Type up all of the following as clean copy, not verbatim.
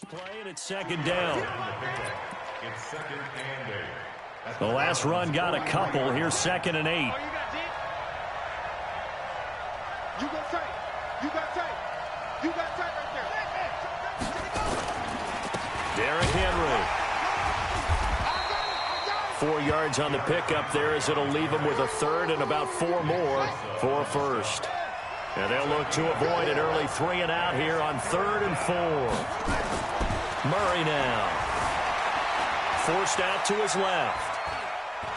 Play and it's second down. The last run got a couple. Here's 2nd and 8. You got tight. You got tight. You got tight right there. Derrick Henry. 4 yards on the pickup there as it'll leave him with a third and about 4 more for a first. And they'll look to avoid an early 3 and out here on 3rd and 4. Murray now. Forced out to his left.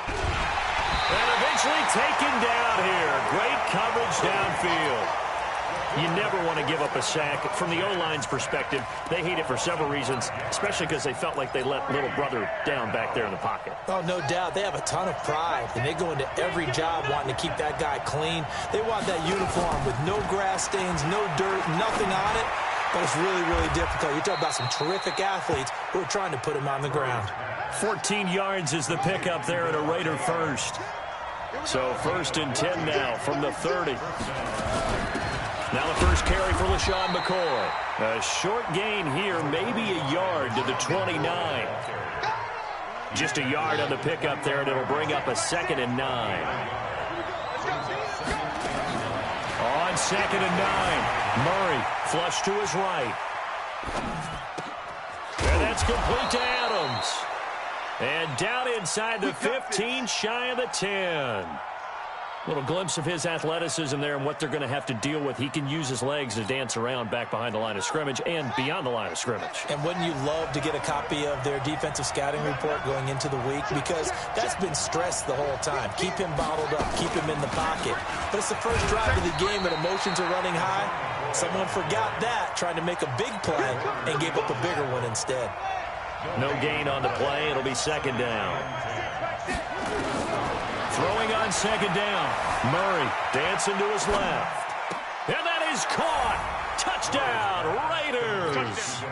And eventually taken down here. Great coverage downfield. You never want to give up a sack. From the O-line's perspective, they hate it for several reasons, especially because they felt like they let little brother down back there in the pocket. Oh, no doubt. They have a ton of pride, and they go into every job wanting to keep that guy clean. They want that uniform with no grass stains, no dirt, nothing on it. But it's really, really difficult. You're talking about some terrific athletes who are trying to put him on the ground. 14 yards is the pickup there at a Raider first. So 1st and 10 now from the 30. Now the first carry for LaShawn McCoy. A short gain here, maybe a yard to the 29. Just a yard on the pickup there, and it'll bring up a 2nd and 9. On 2nd and 9, Murray flush to his right. And that's complete to Adams. And down inside the 15, shy of the 10. Little glimpse of his athleticism there and what they're going to have to deal with. He can use his legs to dance around back behind the line of scrimmage and beyond the line of scrimmage. And wouldn't you love to get a copy of their defensive scouting report going into the week? Because that's been stressed the whole time. Keep him bottled up. Keep him in the pocket. But it's the first drive of the game and emotions are running high. Someone forgot that, trying to make a big play, and gave up a bigger one instead. No gain on the play. It'll be 2nd down. Throwing on 2nd down. Murray dancing to his left. And that is caught. Touchdown, Raiders.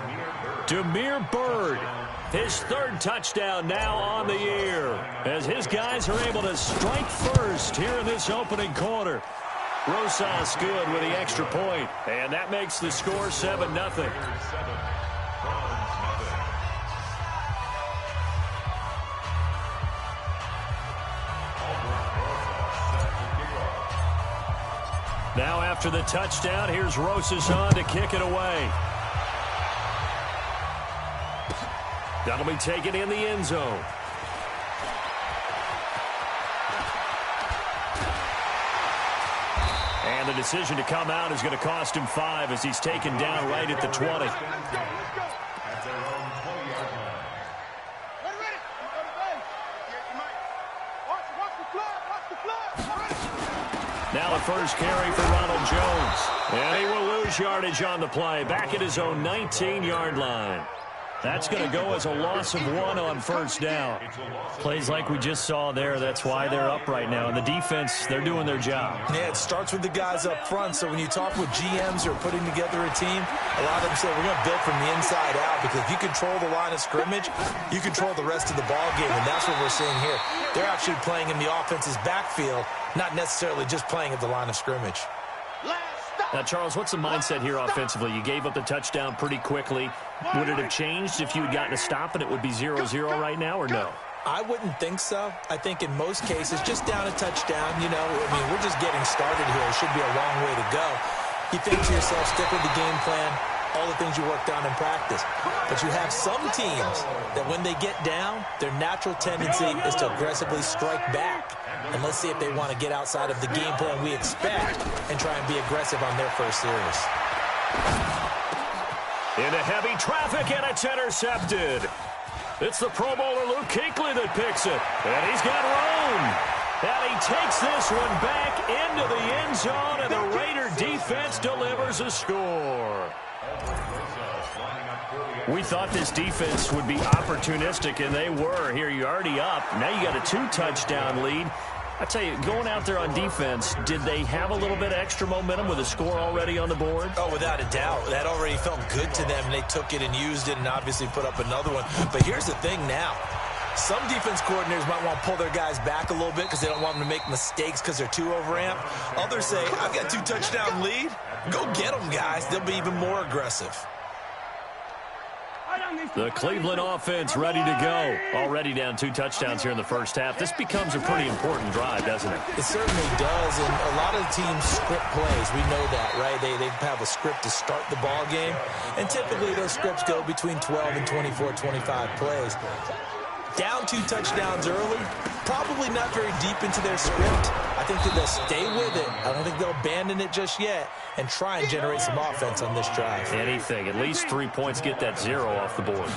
Damiere Byrd, his 3rd touchdown now on the year, as his guys are able to strike first here in this opening quarter. Rosas good with the extra point, and that makes the score 7-0. Now after the touchdown, here's Rosas on to kick it away. That'll be taken in the end zone. And the decision to come out is going to cost him 5 as he's taken down right at the 20. Now the first carry for Ronald Jones. And he will lose yardage on the play. Back at his own 19-yard line. That's going to go as a loss of 1 on 1st down. Plays like we just saw there. That's why they're up right now. And the defense, they're doing their job. Yeah, it starts with the guys up front. So when you talk with GMs who are putting together a team, a lot of them say we're going to build from the inside out, because if you control the line of scrimmage, you control the rest of the ball game. And that's what we're seeing here. They're actually playing in the offense's backfield, not necessarily just playing at the line of scrimmage. Now, Charles, what's the mindset here offensively? You gave up the touchdown pretty quickly. Would it have changed if you had gotten a stop and it would be 0-0 right now, or no? I wouldn't think so. I think in most cases, just down a touchdown, you know, I mean, we're just getting started here. It should be a long way to go. You think to yourself, stick with the game plan, all the things you worked on in practice. But you have some teams that when they get down, their natural tendency is to aggressively strike back. And let's see if they want to get outside of the game plan we expect and try and be aggressive on their first series. Into heavy traffic, and it's intercepted. It's the Pro Bowler Luke Kuechly that picks it. And he's got room. And he takes this one back into the end zone, and the Raider defense delivers a score. We thought this defense would be opportunistic, and they were. Here, you're already up. Now you got a 2-touchdown lead. I tell you, going out there on defense, did they have a little bit of extra momentum with a score already on the board? Oh, without a doubt. That already felt good to them, and they took it and used it and obviously put up another one. But here's the thing now. Some defense coordinators might want to pull their guys back a little bit because they don't want them to make mistakes because they're too overamped. Others say, I've got 2-touchdown lead. Go get them, guys. They'll be even more aggressive. The Cleveland offense ready to go. Already down 2 touchdowns here in the first half. This becomes a pretty important drive, doesn't it? It certainly does, and a lot of teams script plays. We know that, right? They have a script to start the ball game, and typically those scripts go between 12 and 24, 25 plays. Down 2 touchdowns early, probably not very deep into their script. I think that they'll stay with it. I don't think they'll abandon it just yet and try and generate some offense on this drive. Anything. At least 3 points, get that 0 off the board.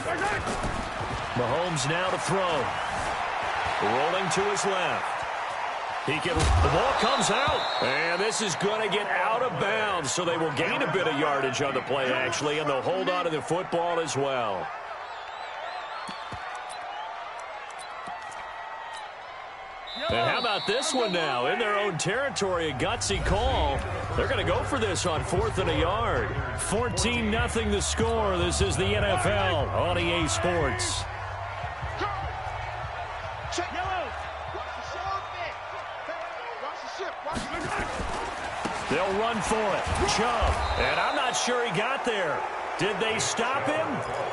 Mahomes now to throw. Rolling to his left. The ball comes out, and this is going to get out of bounds, so they will gain a bit of yardage on the play, actually, and they'll hold on to the football as well. And how about this one now? In their own territory, a gutsy call. They're going to go for this on 4th and a yard. 14-0 the score. This is the NFL on EA Sports. They'll run for it. Chubb. And I'm not sure he got there. Did they stop him?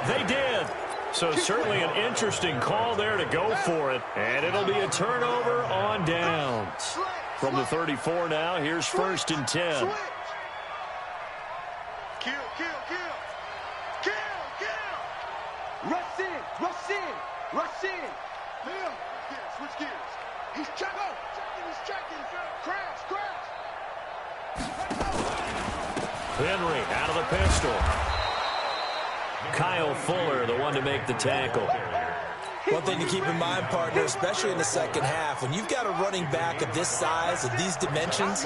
They did. So certainly an interesting call there to go for it. And it'll be a turnover on downs. From the 34 now, here's 1st and 10. Kill. Rush in. Bill, switch gears. He's checking. Crash. Henry out of the pistol. Kyle Fuller, the one to make the tackle. One thing to keep in mind, partner, especially in the second half, when you've got a running back of this size, of these dimensions,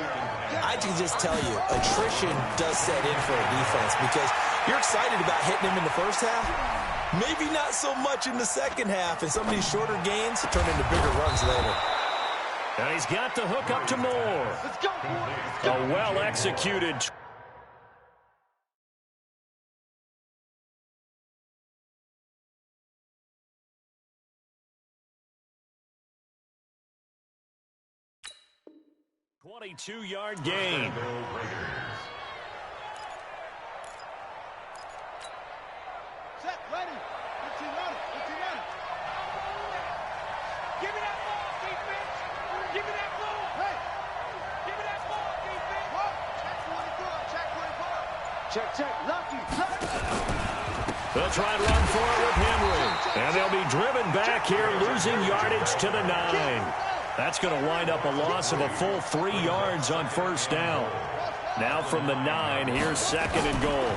I can just tell you, attrition does set in for a defense because you're excited about hitting him in the first half, maybe not so much in the second half, and some of these shorter gains turn into bigger runs later. And he's got the hook up to Moore. A well-executed 22-yard gain. Set, ready. 15 on it. Give me that ball, defense. Give me that ball. Hey. Give me that ball, defense. Whoa. Check 24. Check. Lucky. They'll try to run for it with Henry. And they'll be driven back here, losing yardage to the 9. That's going to wind up a loss of a full 3 yards on 1st down. Now from the 9, here's 2nd and goal.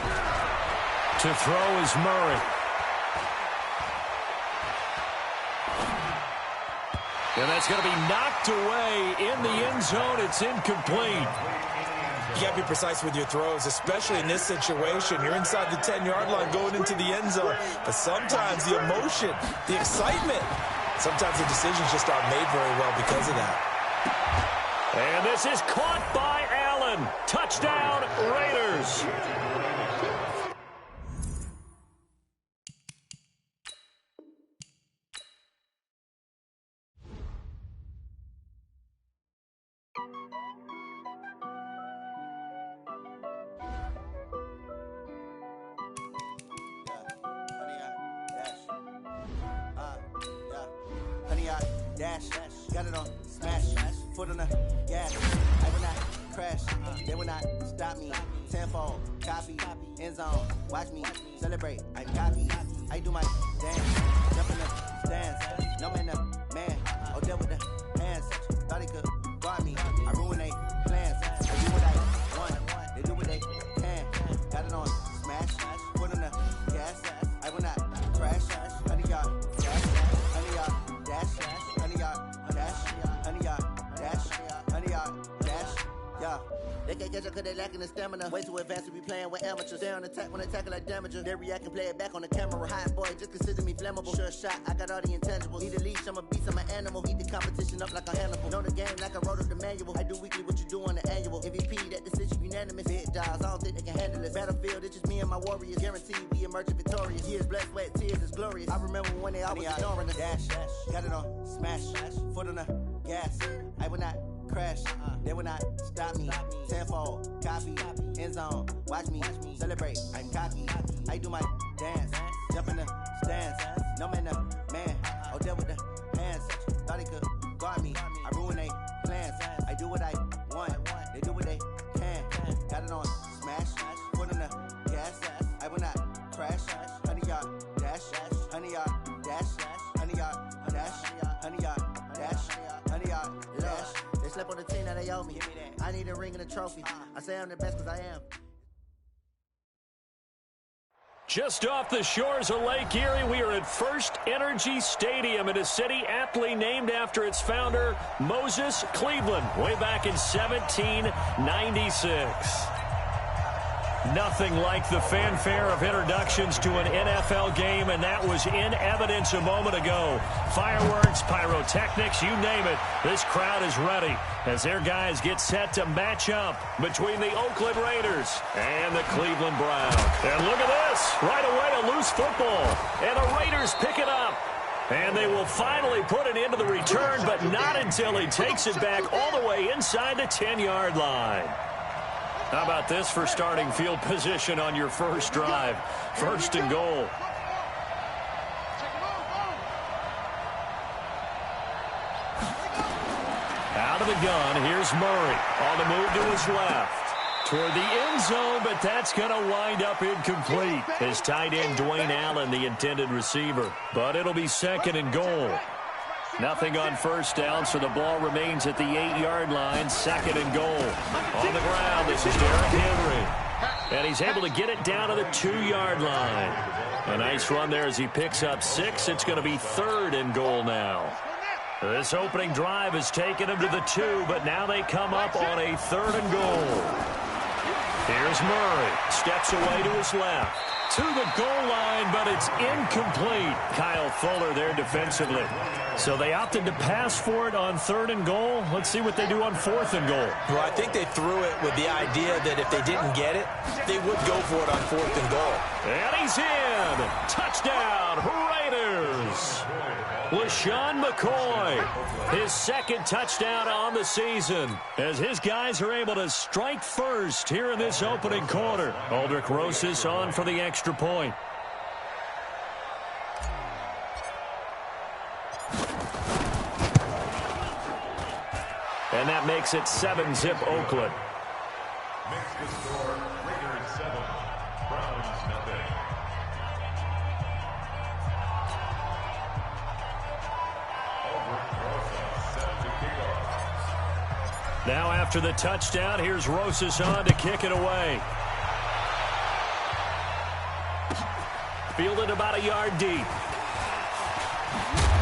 To throw is Murray. And that's going to be knocked away in the end zone. It's incomplete. You got to be precise with your throws, especially in this situation. You're inside the 10-yard line going into the end zone. But sometimes the emotion, the excitement, sometimes the decisions just aren't made very well because of that. And this is caught by Allen. Touchdown, Raiders. Dash, got it on, smash, foot on the gas. I will not crash, they will not stop me. Tenfold, copy, end zone, watch me celebrate. I copy, I do my dance, jump in the stands, no man up, man. Oh, deal with the hands, thought he could guard me. I ruin they plans, I do what I want, they do what they can. Got it on, smash, foot on the gas. I will not crash, 100 yard dash, 100 yard dash. 100 yard dash, yeah. They can't catch up cause they lacking the stamina. Way too advanced to be playing with amateurs. They on attack when they tackle like damager. They react and play it back on the camera. Hot boy, just consider me flammable. Sure shot, I got all the intangibles. Need a leash, I'm a beast, I'm an animal. Heat the competition up like a Hannibal. Know the game like I wrote up the manual. I do weekly what you do on the annual. MVP, that decision unanimous. Big dogs, I don't think they can handle this. Battlefield, it's just me and my warriors. Guaranteed we emerge victorious. Years, blood, sweat, tears, it's glorious. I remember when they always ignoring us. Dash, got it on, smash, foot on the gas. I will not crash, they will not stop me. Tenfold, copy, end zone, watch me celebrate. I'm cocky, I do my dance, Jump in the stands, no man, man. Oh, there with the hands. Thought he could guard me. I ruin they plans. I do what I want. They do what they can. Got it on smash. Put in the gas. I will not crash. 100-yard dash. 100-yard dash. 100-yard dash. 100-yard dash. 100-yard dash. They slept on the team that they owe me. I need a ring and a trophy. I say I'm the best because I am. Just off the shores of Lake Erie, we are at First Energy Stadium in a city aptly named after its founder, Moses Cleveland, way back in 1796. Nothing like the fanfare of introductions to an NFL game, and that was in evidence a moment ago. Fireworks, pyrotechnics, you name it. This crowd is ready as their guys get set to match up between the Oakland Raiders and the Cleveland Browns. And look at this. Right away, a loose football. And the Raiders pick it up. And they will finally put it into the return, but not until he takes it back all the way inside the 10-yard line. How about this for starting field position on your first drive? First and goal. Out of the gun, here's Murray. On the move to his left. Toward the end zone, but that's going to wind up incomplete. His tight end, Dwayne Allen, the intended receiver. But it'll be second and goal. Nothing on first down, so the ball remains at the 8-yard line. Second and goal. On the ground, this is Derrick Henry. And he's able to get it down to the 2-yard line. A nice run there as he picks up 6. It's going to be third and goal now. This opening drive has taken him to the 2, but now they come up on a third and goal. Here's Murray. Steps away to his left. To the goal line, but it's incomplete. Kyle Fuller there defensively. So they opted to pass for it on third and goal. Let's see what they do on fourth and goal. Well, I think they threw it with the idea that if they didn't get it, they would go for it on fourth and goal. And he's in. Touchdown, Raiders. LaShawn McCoy, his second touchdown on the season, as his guys are able to strike first here in this opening quarter. Aldrich Rosas on for the extra point. And that makes it 7-zip Oakland. Makes the score Raiders 7, Browns nothing. Now after the touchdown, here's Rosas on to kick it away. Fielded about a yard deep.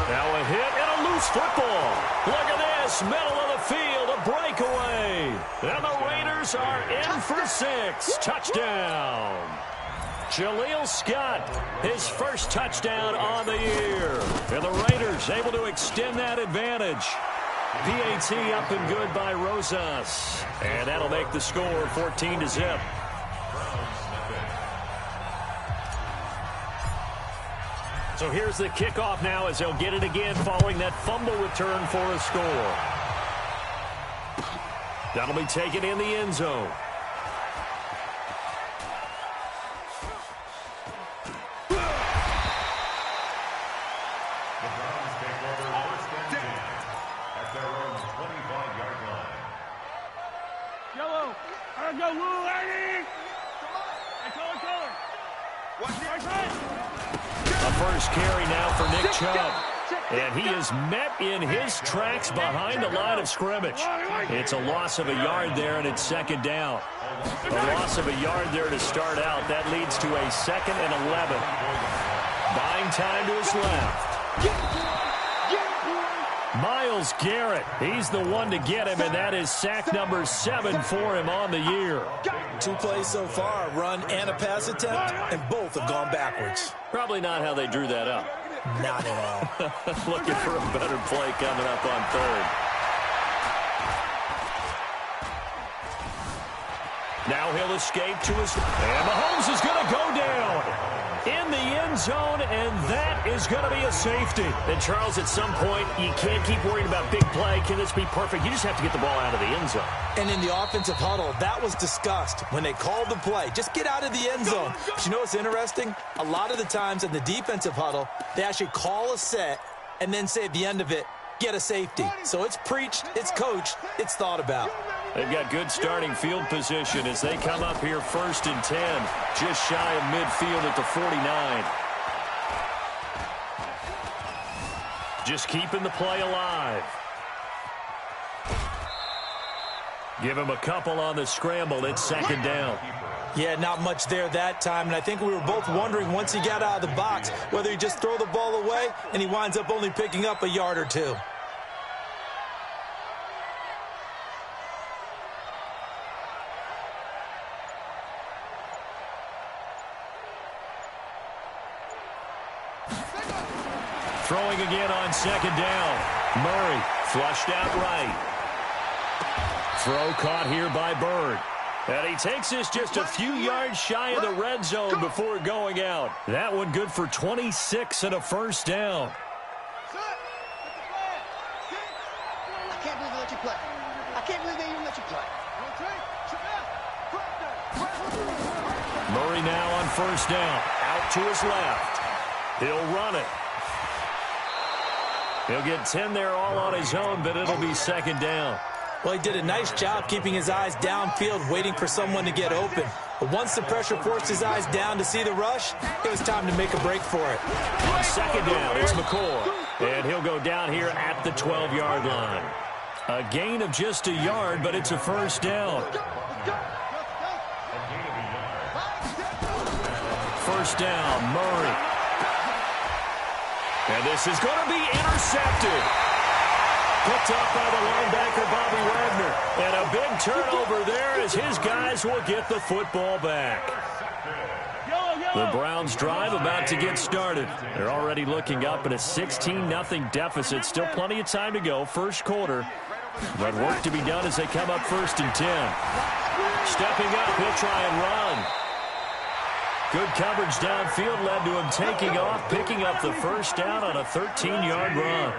Now a hit and a loose football. Look at this, middle of the field, a breakaway. And the Raiders are in for 6. Touchdown. Jaleel Scott, his first touchdown on the year. And the Raiders able to extend that advantage. PAT up and good by Rosas. And that'll make the score 14-zip. So here's the kickoff now as they'll get it again following that fumble return for a score. That'll be taken in the end zone. First carry now for Nick Chubb. And he is met in his tracks behind the line of scrimmage. It's a loss of a yard there, and it's second down. A loss of a yard there to start out. That leads to a 2nd and 11. Buying time to his left. Myles Garrett, he's the one to get him, and that is sack number 7 for him on the year. 2 plays so far, a run and a pass attempt, and both have gone backwards. Probably not how they drew that up. Not at all. Looking for a better play coming up on third. Now he'll escape to his... And Mahomes is going to go down. in the end zone, and that is going to be a safety. And, Charles, at some point, you can't keep worrying about big play. Can this be perfect? You just have to get the ball out of the end zone. And in the offensive huddle, that was discussed when they called the play. Just get out of the end zone. But you know what's interesting? A lot of the times in the defensive huddle, they actually call a set and then say at the end of it, get a safety. So it's preached, it's coached, it's thought about. They've got good starting field position as they come up here 1st and 10, just shy of midfield at the 49. Just keeping the play alive. Give him a couple on the scramble. It's 2nd down. Yeah, not much there that time, and I think we were both wondering once he got out of the box whether he just throw the ball away and he winds up only picking up a yard or two. Throwing again on 2nd down. Murray flushed out right. Throw caught here by Bird. And he takes this just a few yards shy of the red zone before going out. That one good for 26 and a 1st down. I can't believe they let you play. I can't believe they even let you play. Murray now on 1st down. Out to his left. He'll run it. He'll get 10 there all on his own, but it'll be 2nd down. Well, he did a nice job keeping his eyes downfield, waiting for someone to get open. But once the pressure forced his eyes down to see the rush, it was time to make a break for it. 2nd down, it's McCoy. And he'll go down here at the 12-yard line. A gain of just a yard, but it's a 1st down. 1st down, Murray. And this is going to be intercepted. Picked up by the linebacker, Bobby Wagner. And a big turnover there as his guys will get the football back. The Browns drive about to get started. They're already looking up at a 16-0 deficit. Still plenty of time to go, 1st quarter. But work to be done as they come up 1st and 10. Stepping up, he'll try and run. Good coverage downfield led to him taking off, picking up the 1st down on a 13-yard run.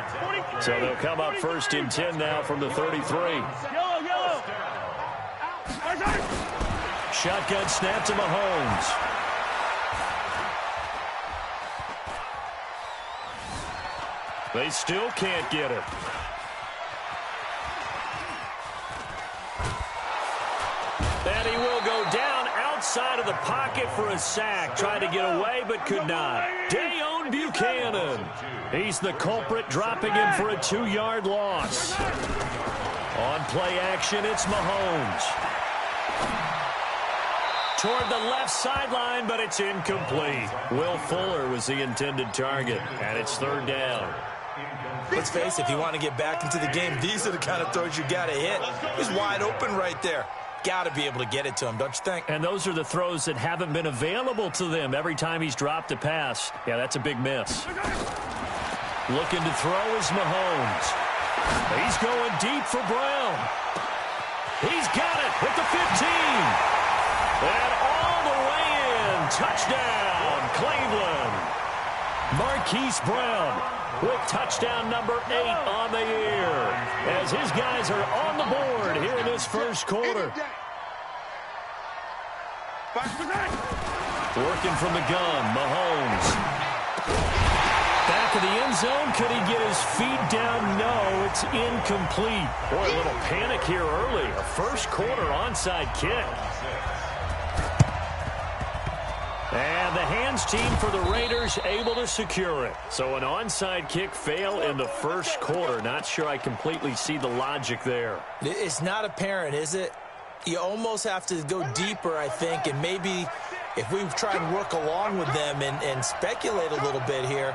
So they'll come up 1st and 10 now from the 33. Shotgun snap to Mahomes. They still can't get it. And he will go down outside of the pocket for a sack. Tried to get away, but could not. Dayon Buchanan. He's the culprit, dropping him for a 2-yard loss. On play action, it's Mahomes. Toward the left sideline, but it's incomplete. Will Fuller was the intended target, and it's 3rd down. Let's face it, if you want to get back into the game, these are the kind of throws you got to hit. He's wide open right there. Got to be able to get it to him, don't you think? And those are the throws that haven't been available to them every time he's dropped a pass. Yeah, that's a big miss. Looking to throw is Mahomes. He's going deep for Brown. He's got it at the 15. And all the way in. Touchdown, Cleveland. Marquise Brown with touchdown number 8 on the year as his guys are on the board here in this 1st quarter. Working from the gun, Mahomes. Back of the end zone. Could he get his feet down? No, it's incomplete. Boy, a little panic here early. A 1st quarter onside kick. And the hands team for the Raiders able to secure it. So an onside kick fail in the 1st quarter. Not sure I completely see the logic there. It's not apparent, is it? You almost have to go deeper, I think, and maybe if we try and work along with them and speculate a little bit here,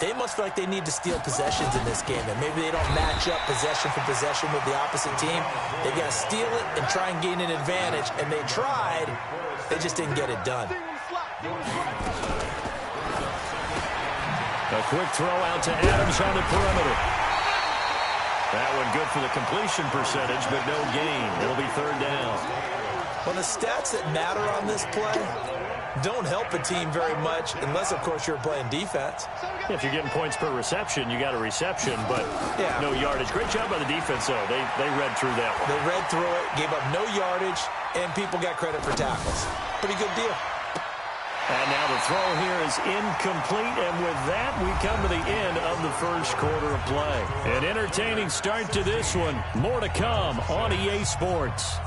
they must feel like they need to steal possessions in this game, and maybe they don't match up possession for possession with the opposite team. They got to steal it and try and gain an advantage, and they tried. They just didn't get it done. A quick throw out to Adams on the perimeter. That one good for the completion percentage, but no gain. It'll be 3rd down. Well, the stats that matter on this play, don't help a team very much unless, of course, you're playing defense. If you're getting points per reception, you got a reception, but no yardage. Great job by the defense, though. They read through that one. They read through it, gave up no yardage, and people got credit for tackles. Pretty good deal. And now the throw here is incomplete, and with that, we come to the end of the first quarter of play. An entertaining start to this one. More to come on EA Sports.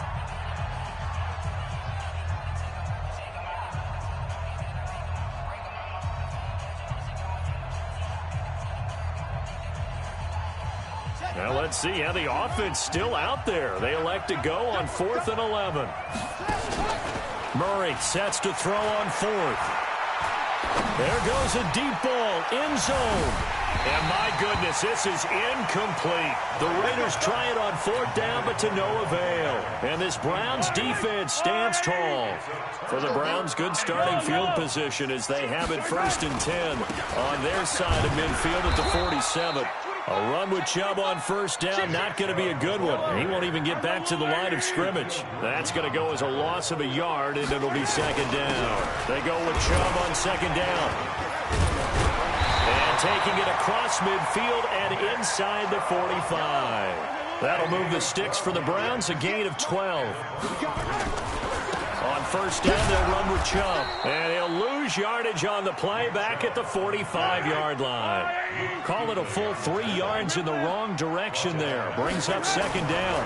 Now let's see how the offense still out there. They elect to go on 4th and 11. Murray sets to throw on 4th. There goes a deep ball, end zone. And my goodness, this is incomplete. The Raiders try it on 4th down, but to no avail. And this Browns defense stands tall. For the Browns, good starting field position as they have it 1st and 10 on their side of midfield at the 47. A run with Chubb on 1st down, not going to be a good one. He won't even get back to the line of scrimmage. That's going to go as a loss of a yard, and it'll be 2nd down. They go with Chubb on 2nd down. And taking it across midfield and inside the 45. That'll move the sticks for the Browns, a gain of 12. On 1st down, they'll run with Chubb. And he'll lose yardage on the play back at the 45-yard line. Call it a full 3 yards in the wrong direction there. Brings up 2nd down.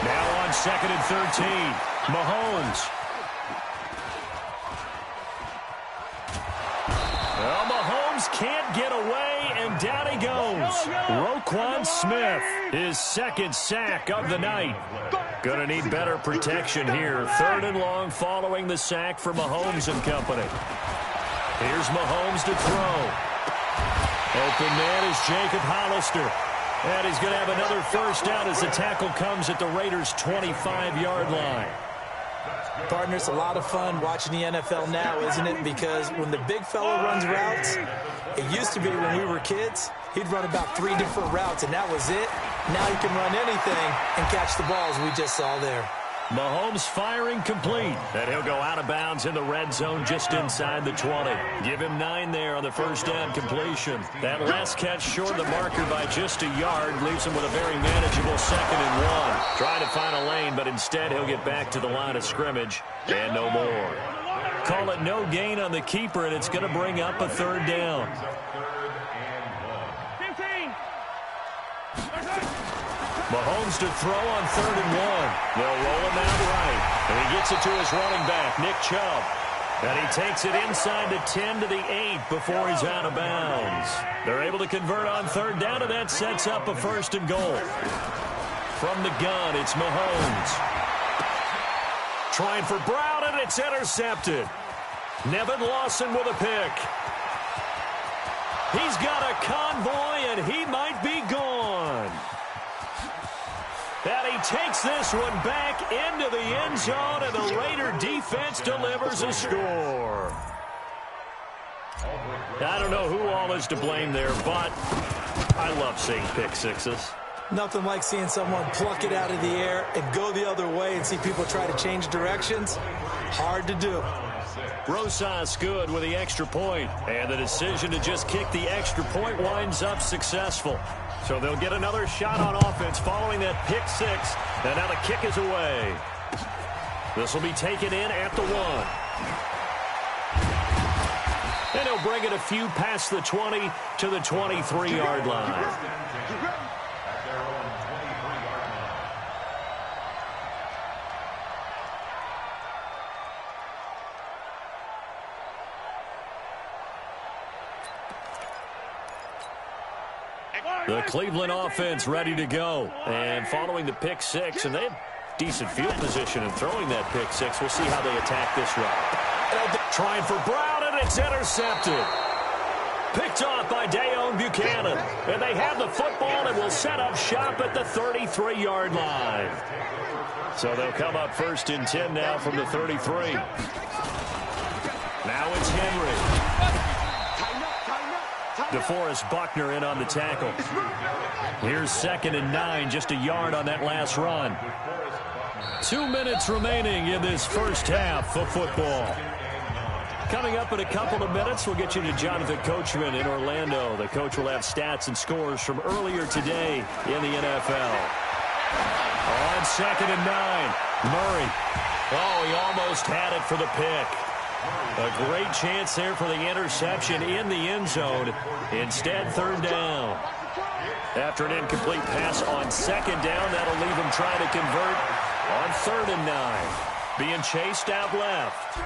Now on 2nd and 13. Mahomes. Well, Mahomes can't get away, and down he goes. Roquan Smith, his 2nd sack of the night. Going to need better protection here. 3rd and long following the sack for Mahomes and company. Here's Mahomes to throw. Open man is Jacob Hollister. And he's going to have another 1st down as the tackle comes at the Raiders' 25-yard line. Partner, it's a lot of fun watching the NFL now, isn't it? Because when the big fella runs routes, it used to be when we were kids, he'd run about 3 different routes, and that was it. Now he can run anything and catch the balls we just saw there. Mahomes firing complete. And he'll go out of bounds in the red zone just inside the 20. Give him 9 there on the 1st down completion. That last catch short of the marker by just a yard leaves him with a very manageable 2nd and 1. Trying to find a lane, but instead he'll get back to the line of scrimmage and no more. Call it no gain on the keeper, and it's going to bring up a 3rd down. Mahomes to throw on 3rd and 1. They'll roll him out right. And he gets it to his running back, Nick Chubb. And he takes it inside the 10 to the 8 before he's out of bounds. They're able to convert on 3rd down, and that sets up a 1st and goal. From the gun, it's Mahomes. Trying for Brown, and it's intercepted. Nevin Lawson with a pick. He's got a convoy, and he might be gone. And he takes this one back into the end zone, and the Raider defense delivers a score. I don't know who all is to blame there, but I love seeing pick sixes. Nothing like seeing someone pluck it out of the air and go the other way and see people try to change directions. Hard to do. Rosas good with the extra point, and the decision to just kick the extra point winds up successful. So they'll get another shot on offense following that pick 6, and now the kick is away. This will be taken in at the 1. And he'll bring it a few past the 20 to the 23-yard line. The Cleveland offense ready to go. And following the pick 6, and they have decent field position in throwing that pick 6. We'll see how they attack this run. Trying for Brown, and it's intercepted. Picked off by Dayon Buchanan. And they have the football and will set up shop at the 33-yard line. So they'll come up 1st and 10 now from the 33. Now it's Henry. DeForest Buckner in on the tackle. Here's 2nd and 9, just a yard on that last run. 2 minutes remaining in this first half of football. Coming up in a couple of minutes, we'll get you to Jonathan Coachman in Orlando. The coach will have stats and scores from earlier today in the NFL. On 2nd and 9, Murray. Oh, he almost had it for the pick. A great chance there for the interception in the end zone. Instead, 3rd down. After an incomplete pass on 2nd down, that'll leave him trying to convert on 3rd and 9. Being chased out left.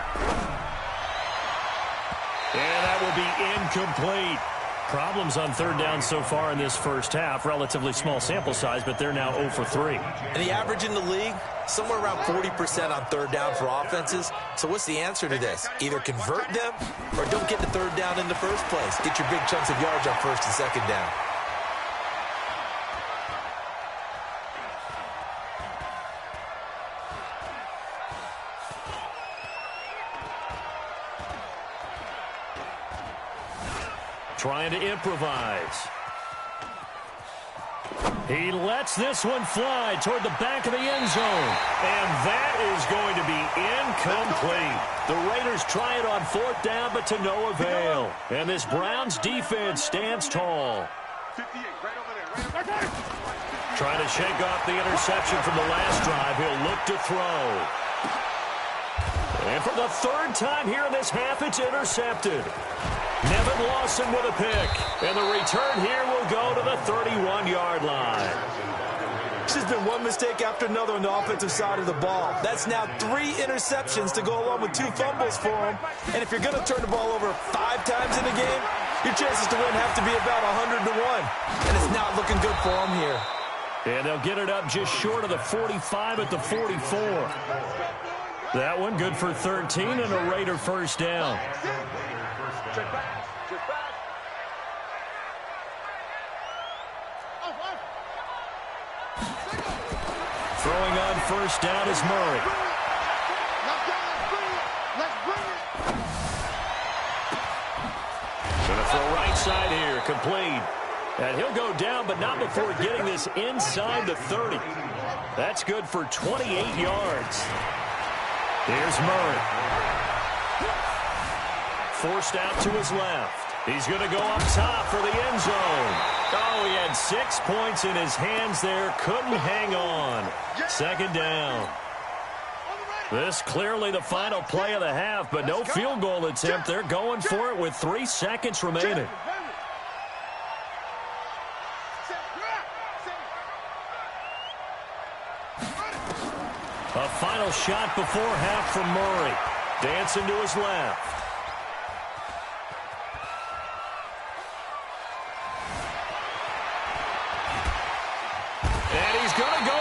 And that will be incomplete. Problems on 3rd down so far in this first half. Relatively small sample size, but they're now 0 for 3. And the average in the league, somewhere around 40% on 3rd down for offenses. So what's the answer to this? Either convert them or don't get to 3rd down in the first place. Get your big chunks of yards on 1st and 2nd down. Trying to improvise. He lets this one fly toward the back of the end zone. And that is going to be incomplete. The Raiders try it on 4th down, but to no avail. And this Browns defense stands tall. 58, right over there. Trying to shake off the interception from the last drive. He'll look to throw. And for the 3rd time here in this half, it's intercepted. Nevin Lawson with a pick. And the return here will go to the 31-yard line. It's just been one mistake after another on the offensive side of the ball. That's now 3 interceptions to go along with 2 fumbles for him. And if you're going to turn the ball over 5 times in a game, your chances to win have to be about 100 to 1. And it's not looking good for him here. And they'll get it up just short of the 45 at the 44. That one good for 13 and a Raider 1st down. Check back. Throwing on 1st down is Murray. Going to throw right side here, complete. And he'll go down, but not before getting this inside the 30. That's good for 28 yards. Here's Murray. Forced out to his left. He's going to go up top for the end zone. Oh, he had 6 points in his hands there. Couldn't hang on. 2nd down. This clearly the final play of the half, but no field goal attempt. They're going for it with 3 seconds remaining. A final shot before half from Murray. Dancing to his left. And he's going to go